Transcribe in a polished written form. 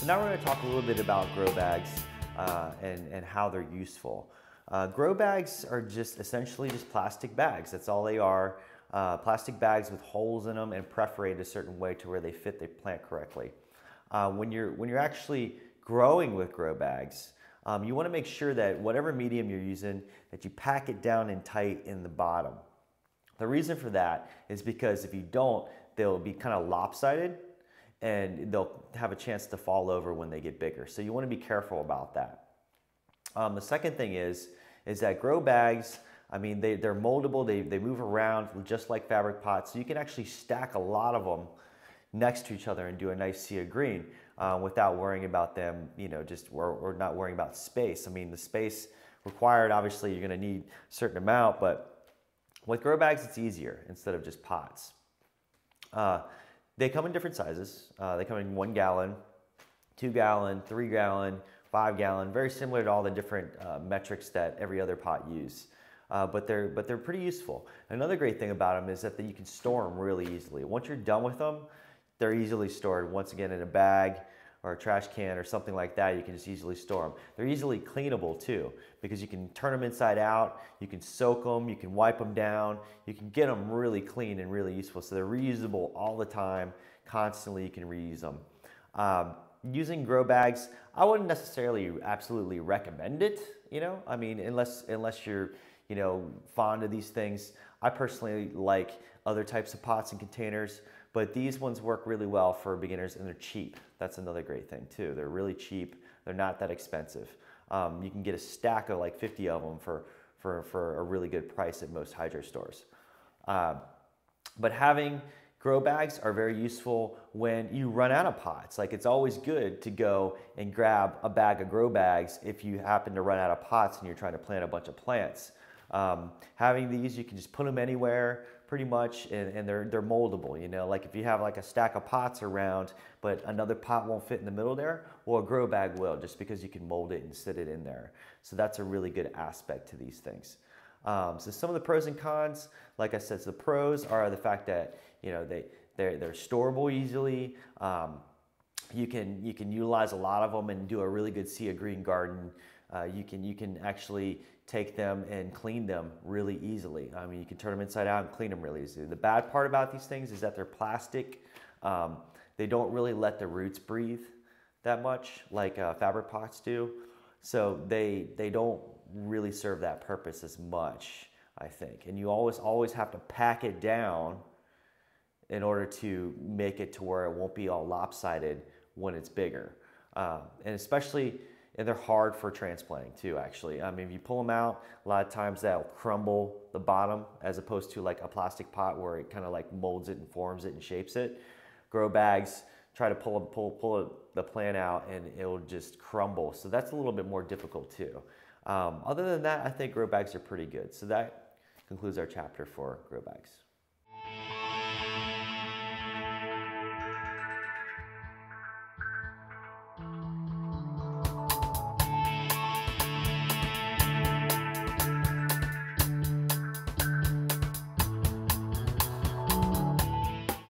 So now we're going to talk a little bit about grow bags and how they're useful. Grow bags are just essentially just plastic bags. That's all they are. Plastic bags with holes in them and perforated a certain way to where they fit the plant correctly. When you're actually growing with grow bags, you want to make sure that whatever medium you're using, that you pack it down in tight in the bottom. The reason for that is because if you don't, they'll be kind of lopsided and they'll have a chance to fall over when they get bigger. So you want to be careful about that. The second thing is that grow bags, I mean, they're moldable, they move around just like fabric pots. So you can actually stack a lot of them next to each other and do a nice sea of green without worrying about them, you know, or not worrying about space. I mean, the space required, obviously you're gonna need a certain amount, but with grow bags, it's easier instead of just pots. They come in different sizes. They come in 1 gallon, 2 gallon, 3 gallon, 5 gallon, very similar to all the different metrics that every other pot use. But they're pretty useful. Another great thing about them is that you can store them really easily. Once you're done with them, they're easily stored, once again, in a bag or a trash can or something like that. You can just easily store them. They're easily cleanable too, because you can turn them inside out, you can soak them, you can wipe them down, you can get them really clean and really useful. So they're reusable all the time, constantly you can reuse them. Using grow bags, I wouldn't necessarily absolutely recommend it, you know, I mean, unless you're, you know, fond of these things. I personally like other types of pots and containers, but these ones work really well for beginners and they're cheap. That's another great thing too. They're really cheap. They're not that expensive. You can get a stack of like 50 of them for a really good price at most hydro stores. But having grow bags are very useful when you run out of pots. Like, it's always good to go and grab a bag of grow bags if you happen to run out of pots and you're trying to plant a bunch of plants. Having these, you can just put them anywhere pretty much, and they're moldable, you know, like if you have like a stack of pots around, but another pot won't fit in the middle there, well, a grow bag will, just because you can mold it and sit it in there. So that's a really good aspect to these things. So some of the pros and cons, like I said, so the pros are the fact that, you know, they're storable easily. You can utilize a lot of them and do a really good sea of green garden. You can actually take them and clean them really easily. I mean, you can turn them inside out and clean them really easily. The bad part about these things is that they're plastic. They don't really let the roots breathe that much like fabric pots do. So they don't really serve that purpose as much, I think. And you always have to pack it down in order to make it to where it won't be all lopsided when it's bigger. And they're hard for transplanting too, actually. I mean, if you pull them out, a lot of times that'll crumble the bottom as opposed to like a plastic pot where it kind of like molds it and forms it and shapes it. Grow bags, try to pull the plant out and it'll just crumble. So that's a little bit more difficult too. Other than that, I think grow bags are pretty good. So that concludes our chapter for grow bags.